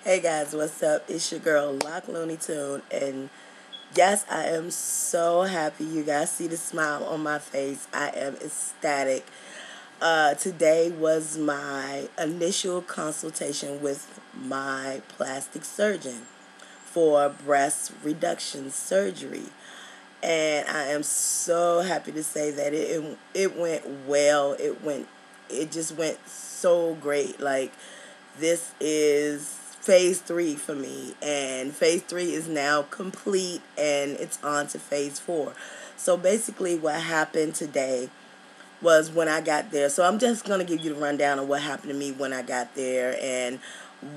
Hey guys, what's up? It's your girl Looneytune, and yes, I am so happy you guys see the smile on my face. I am ecstatic. Today was my initial consultation with my plastic surgeon for breast reduction surgery, and I am so happy to say that it went well. It just went so great. Like, this is phase 3 for me, and phase 3 is now complete, and it's on to phase 4. So basically what happened today was when I got there. So I'm just going to give you the rundown of what happened to me when I got there and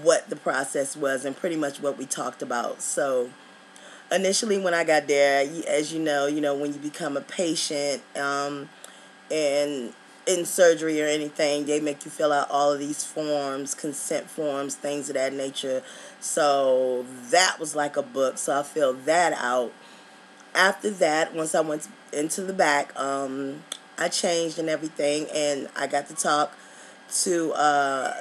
what the process was and pretty much what we talked about. So initially when I got there, as you know when you become a patient, and in surgery or anything, they make you fill out all of these forms, consent forms, things of that nature. So that was like a book. So I filled that out. After that, once I went into the back, I changed and everything, and I got to talk to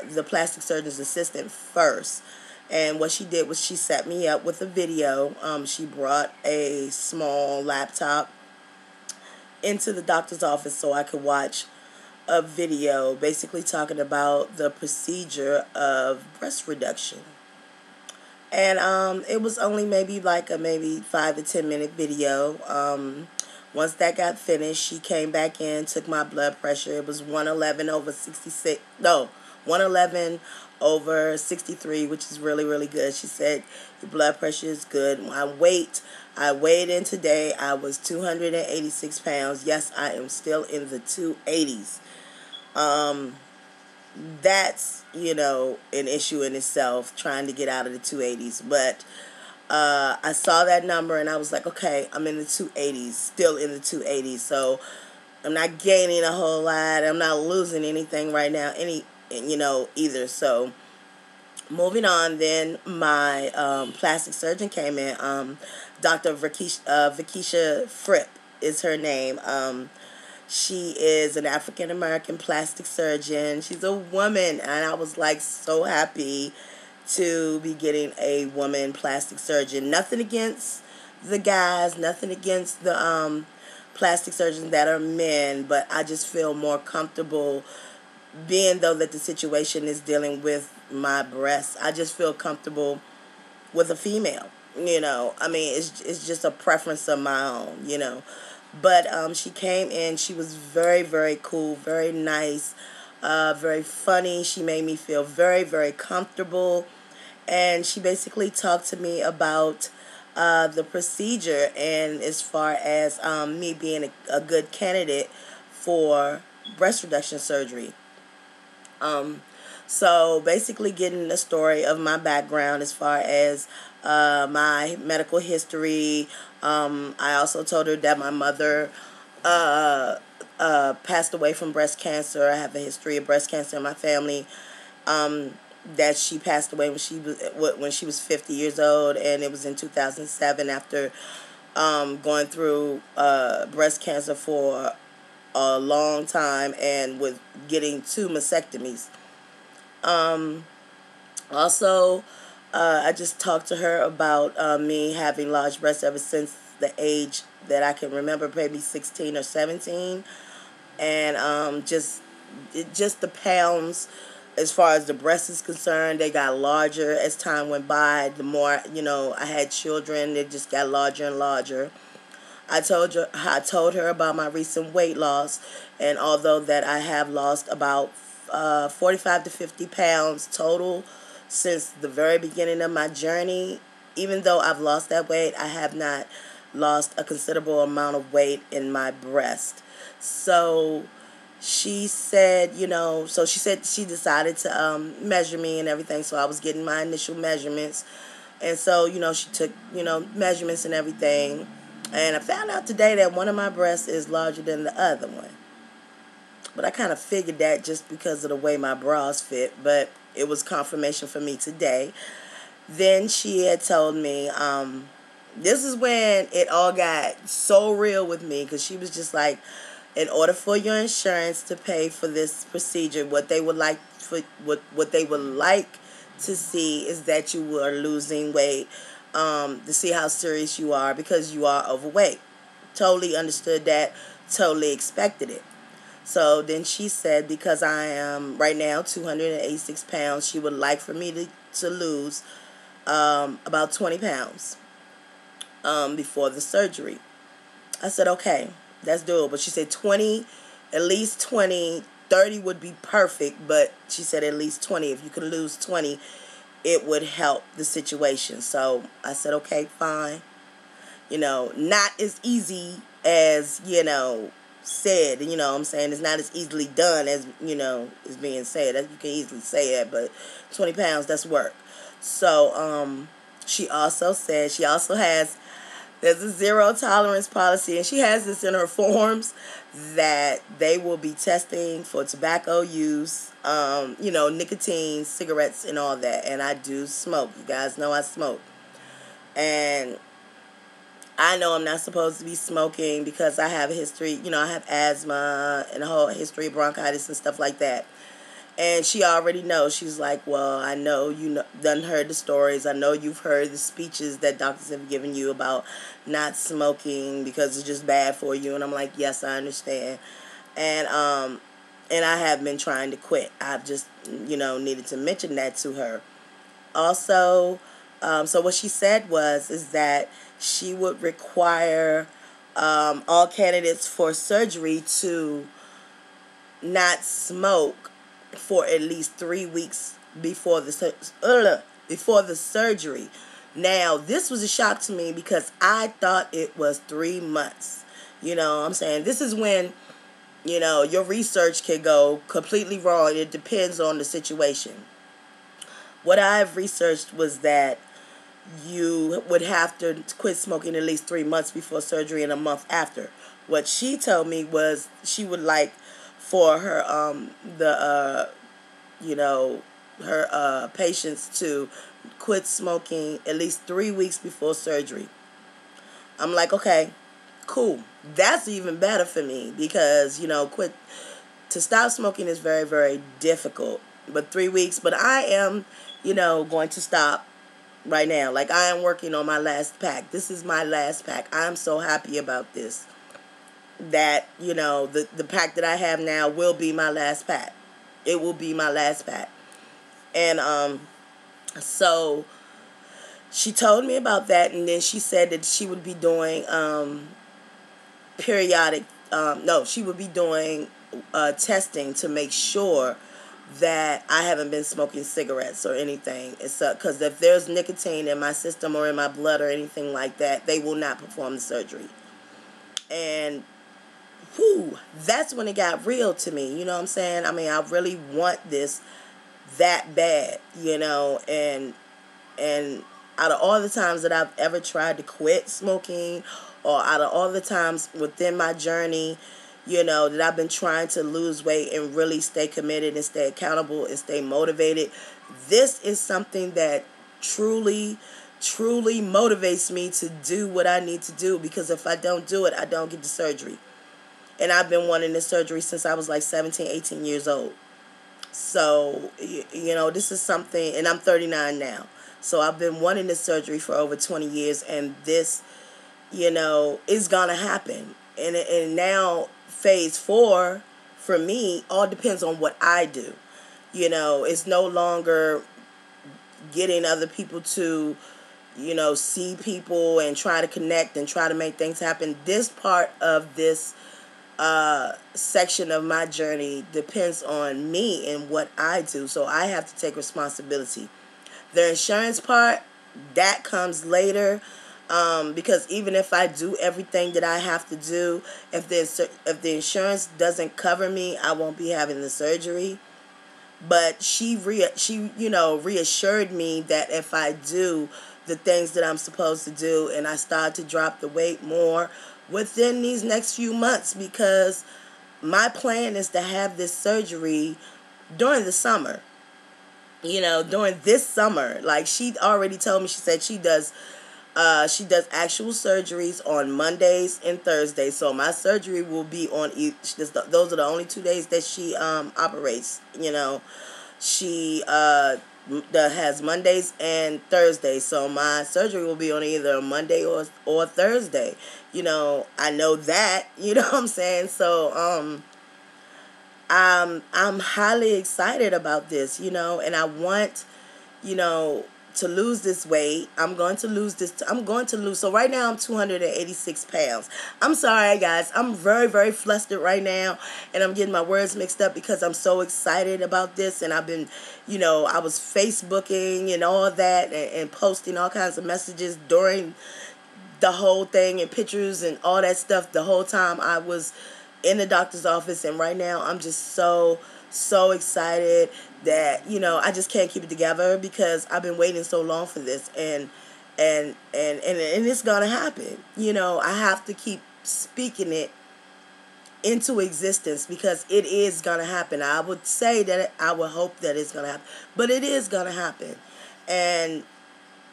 the plastic surgeon's assistant first. And what she did was she set me up with a video. She brought a small laptop into the doctor's office so I could watch a video basically talking about the procedure of breast reduction. And it was only maybe like a maybe 5 to 10 minute video. Once that got finished, she came back in, took my blood pressure. It was 111 over 66. No, 111 over 63, which is really, really good. She said your blood pressure is good. I weighed in today. I was 286 pounds. Yes, I am still in the 280s. That's, an issue in itself, trying to get out of the 280s. But I saw that number and I was like, okay, I'm in the 280s, still in the 280s. So I'm not gaining a whole lot. I'm not losing anything right now, either. So moving on, then my plastic surgeon came in. Dr. Vakisha Fripp is her name. She is an African American plastic surgeon. She's a woman, and I was like so happy to be getting a woman plastic surgeon. Nothing against the guys, nothing against the plastic surgeons that are men, but I just feel more comfortable being though that the situation is dealing with my breasts. I just feel comfortable with a female. I mean, it's just a preference of my own. But she came in. She was very, very cool, very nice, very funny. She made me feel very, very comfortable. And she basically talked to me about the procedure and as far as me being a good candidate for breast reduction surgery. So basically getting the story of my background as far as my medical history. I also told her that my mother passed away from breast cancer. I have a history of breast cancer in my family. That she passed away when she was 50 years old, and it was in 2007 after going through breast cancer for a long time and with getting 2 mastectomies. Also, I just talked to her about me having large breasts ever since the age that I can remember, maybe 16 or 17, and just the pounds. As far as the breast is concerned, they got larger as time went by. The more I had children, they just got larger and larger. I told her about my recent weight loss, and although that I have lost about 45 to 50 pounds total since the very beginning of my journey, even though I've lost that weight, I have not lost a considerable amount of weight in my breast. So she said, she decided to measure me and everything. So I was getting my initial measurements. And so, she took, measurements and everything. And I found out today that one of my breasts is larger than the other one. But I kind of figured that just because of the way my bras fit. But it was confirmation for me today. Then she had told me, this is when it all got so real with me, because she was just like, in order for your insurance to pay for this procedure, what they would like to see is that you are losing weight, to see how serious you are because you are overweight. Totally understood that, totally expected it. So then she said, because I am right now 286 pounds, she would like for me to lose about 20 pounds before the surgery. I said, okay, that's doable. She said 20, at least 20, 30 would be perfect, but she said at least 20. If you could lose 20, it would help the situation. So I said, okay, fine. Not as easy as, said, what I'm saying? It's not as easily done as, is being said. You can easily say that, but 20 pounds, that's work. So, she also said she also has, there's a zero tolerance policy, and she has this in her forms that they will be testing for tobacco use, nicotine, cigarettes, and all that. And I do smoke. You guys know I smoke. And I know I'm not supposed to be smoking because I have a history, I have asthma and a whole history of bronchitis and stuff like that. And she already knows. She's like, well, I know done heard the stories. I know you've heard the speeches that doctors have given you about not smoking because it's just bad for you. And I'm like, yes, I understand. And I have been trying to quit. I've just, needed to mention that to her. Also, so what she said is that she would require all candidates for surgery to not smoke for at least 3 weeks before the surgery. Now, this was a shock to me because I thought it was 3 months. You know what I'm saying? This is when, your research can go completely wrong. It depends on the situation. What I've researched was that you would have to quit smoking at least 3 months before surgery and a month after. What she told me was she would like for her her patients to quit smoking at least 3 weeks before surgery. I'm like, okay, cool. That's even better for me because, to stop smoking is very, very difficult. But 3 weeks, but I am, going to stop right now. Like, I am working on my last pack. This is my last pack. I'm so happy about this. That, the pack that I have now will be my last pack. It will be my last pack. And so she told me about that, and then she said that she would be doing periodic, no, she would be doing testing to make sure that I haven't been smoking cigarettes or anything. It's because if there's nicotine in my system or in my blood or anything like that, they will not perform the surgery. And that's when it got real to me. You know what I'm saying? I mean, I really want this that bad, and out of all the times that I've ever tried to quit smoking, or out of all the times within my journey, that I've been trying to lose weight and really stay committed and stay accountable and stay motivated, this is something that truly, truly motivates me to do what I need to do, because if I don't do it, I don't get the surgery. And I've been wanting this surgery since I was like 17, 18 years old. So, this is something, and I'm 39 now. So I've been wanting this surgery for over 20 years, and this, is going to happen. And now phase 4 for me all depends on what I do. It's no longer getting other people to, see people and try to connect and try to make things happen. This part of this section of my journey depends on me and what I do. So I have to take responsibility. The insurance part, that comes later. Because even if I do everything that I have to do, if the insurance doesn't cover me, I won't be having the surgery. But she reassured me that if I do the things that I'm supposed to do and I start to drop the weight more within these next few months, because my plan is to have this surgery during the summer. During this summer. Like, she already told me, she said she does actual surgeries on Mondays and Thursdays. So my surgery will be on each. Those are the only 2 days that she operates. She that has Mondays and Thursdays. So my surgery will be on either a Monday or Thursday. I know that. You know what I'm saying? So I'm highly excited about this. And I want you know, to lose this weight. I'm going to lose this. I'm going to lose. So right now I'm 286 pounds. I'm sorry, guys. I'm very, very flustered right now. And I'm getting my words mixed up because I'm so excited about this. And I've been, I was Facebooking and all that and posting all kinds of messages during the whole thing and pictures and all that stuff the whole time I was in the doctor's office. And right now I'm just so excited that I just can't keep it together because I've been waiting so long for this, and it's gonna happen. I have to keep speaking it into existence because it is gonna happen. I would say that I would hope that it's gonna happen, but it is gonna happen. And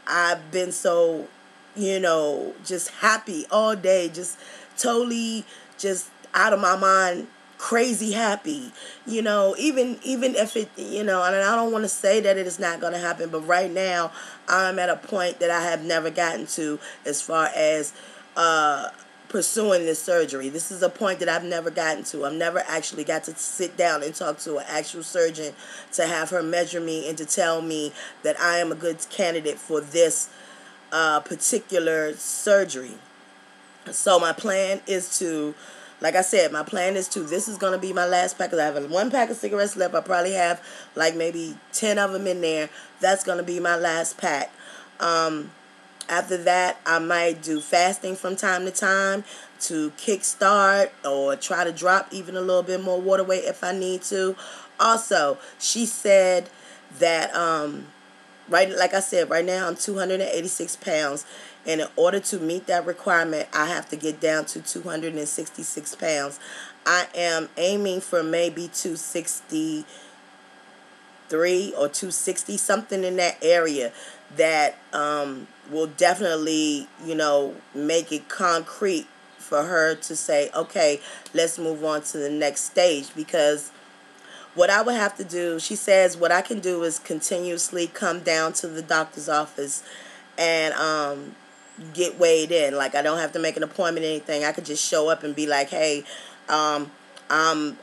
I've been so, just happy all day, just totally just out of my mind, crazy happy. Even if it, and I don't want to say that it is not going to happen, but right now I'm at a point that I have never gotten to as far as pursuing this surgery. This is a point that I've never gotten to. I've never actually got to sit down and talk to an actual surgeon to have her measure me and to tell me that I am a good candidate for this particular surgery. So my plan is to, like I said, this is going to be my last pack. I have one pack of cigarettes left. I probably have like maybe 10 of them in there. That's going to be my last pack. After that, I might do fasting from time to time to kickstart or try to drop even a little bit more water weight if I need to. Also, she said that, like I said, right now I'm 286 pounds. And in order to meet that requirement, I have to get down to 266 pounds. I am aiming for maybe 263 or 260, something in that area that will definitely, make it concrete for her to say, okay, let's move on to the next stage. Because what I would have to do, she says, what I can do is continuously come down to the doctor's office and get weighed in. Like, I don't have to make an appointment or anything. I could just show up and be like, hey, I'm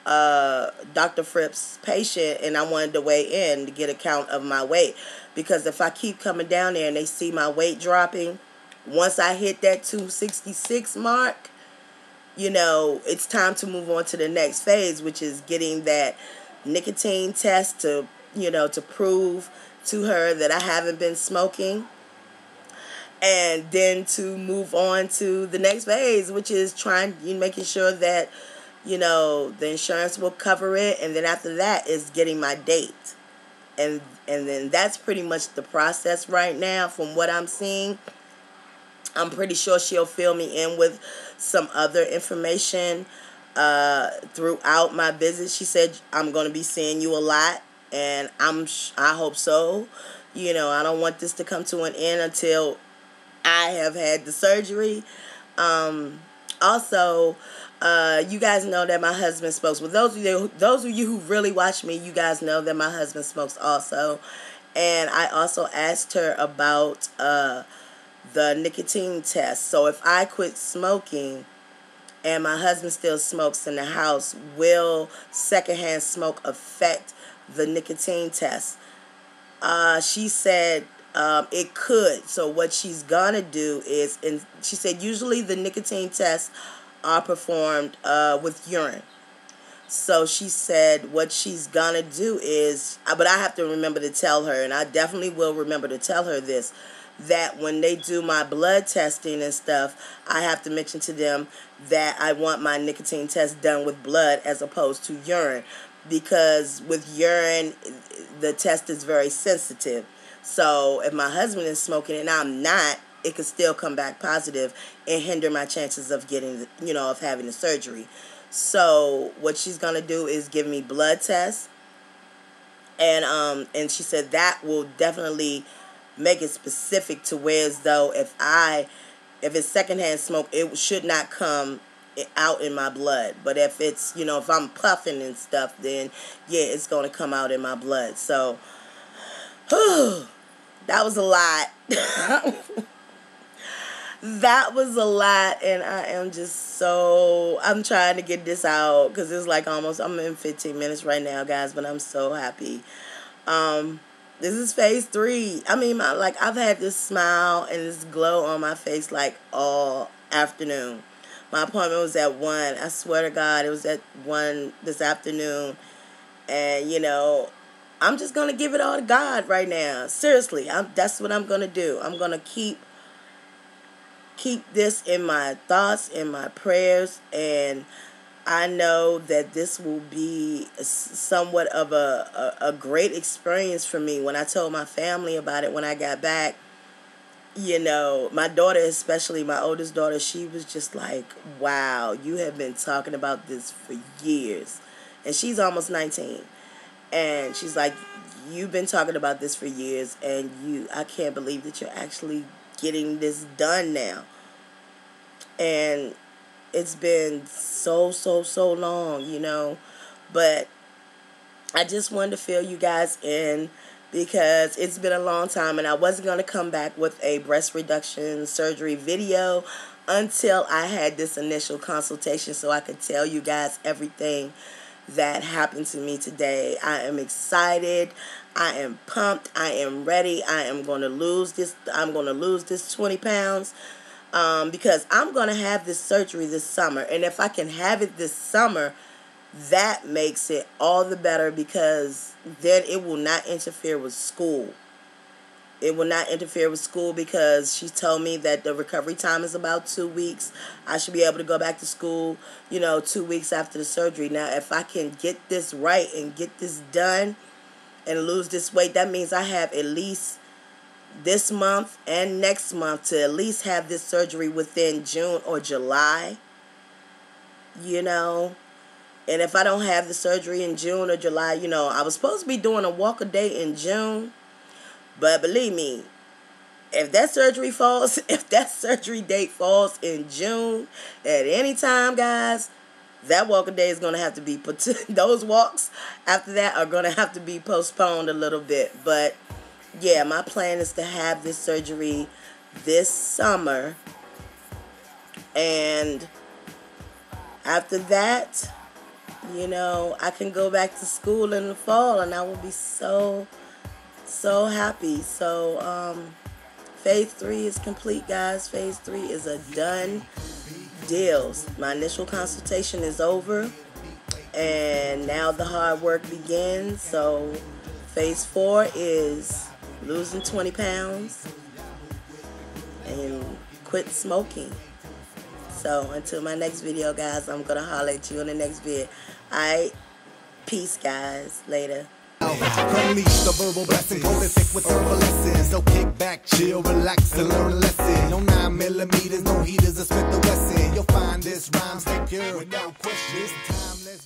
Dr. Fripp's patient and I wanted to weigh in to get a count of my weight. Because if I keep coming down there and they see my weight dropping, once I hit that 266 mark, it's time to move on to the next phase, which is getting that nicotine test to prove to her that I haven't been smoking. And then to move on to the next phase, which is making sure that, the insurance will cover it. And then after that is getting my date. And then that's pretty much the process right now from what I'm seeing. I'm pretty sure she'll fill me in with some other information throughout my visit. She said, I'm going to be seeing you a lot. And I hope so. I don't want this to come to an end until I have had the surgery. Also, you guys know that my husband smokes. Well, those of you who really watch me, you guys know that my husband smokes also. And I also asked her about the nicotine test. So if I quit smoking and my husband still smokes in the house, will secondhand smoke affect the nicotine test? She said it could. So what she's gonna do is, and she said usually the nicotine tests are performed with urine. So she said what she's gonna do is, but I have to remember to tell her, and I definitely will remember to tell her this, that when they do my blood testing and stuff, I have to mention to them that I want my nicotine test done with blood as opposed to urine. Because with urine, the test is very sensitive. So if my husband is smoking and I'm not, it could still come back positive and hinder my chances of getting, of having the surgery. So what she's going to do is give me blood tests. And she said that will definitely make it specific to where as though if it's secondhand smoke, it should not come out in my blood. But if it's, if I'm puffing and stuff, then yeah, it's going to come out in my blood. So Whew, that was a lot. That was a lot, and I am just so, I'm trying to get this out because it's like almost, I'm in 15 minutes right now, guys, but I'm so happy. This is phase 3. I mean, I've had this smile and this glow on my face like all afternoon. My appointment was at 1. I swear to God, it was at 1 this afternoon. And, you know, I'm just going to give it all to God right now. Seriously, that's what I'm going to do. I'm going to keep this in my thoughts, in my prayers, and I know that this will be somewhat of a great experience for me. When I told my family about it when I got back, you know, my daughter, especially my oldest daughter, she was just like, wow, you have been talking about this for years. And she's almost 19. And she's like, you've been talking about this for years, and I can't believe that you're actually getting this done now. And it's been so long, you know, but I just wanted to fill you guys in because it's been a long time, and I wasn't going to come back with a breast reduction surgery video until I had this initial consultation so I could tell you guys everything that happened to me today. I am excited. I am pumped. I am ready. I am going to lose this. I'm going to lose this 20 pounds. Because I'm going to have this surgery this summer. And if I can have it this summer, that makes it all the better, because then it will not interfere with school. It will not interfere with school because she told me that the recovery time is about 2 weeks. I should be able to go back to school, you know, 2 weeks after the surgery. Now, if I can get this right and get this done and lose this weight, that means I have at least this month and next month to at least have this surgery within June or July, you know. And if I don't have the surgery in June or July, you know, I was supposed to be doing a walk a day in June, but believe me, if that surgery date falls in June at any time, guys, that walk a day is going to have to be put to, those walks after that are going to have to be postponed a little bit. But yeah, my plan is to have this surgery this summer, and after that, you know, I can go back to school in the fall, and I will be so happy. So phase 3 is complete, guys. Phase 3 is a done deal. My initial consultation is over, and now the hard work begins. So phase 4 is losing 20 pounds and quit smoking. So until my next video, guys, I'm going to holler at you in the next vid. Alright, peace, guys. Later. Unleash the verbal blessing, prolific with herbal lessons. So kick back, chill, relax, and learn a lesson. No 9mm, no heaters, or spit the Wesson. You'll find this rhyme stay pure without question. This time, let's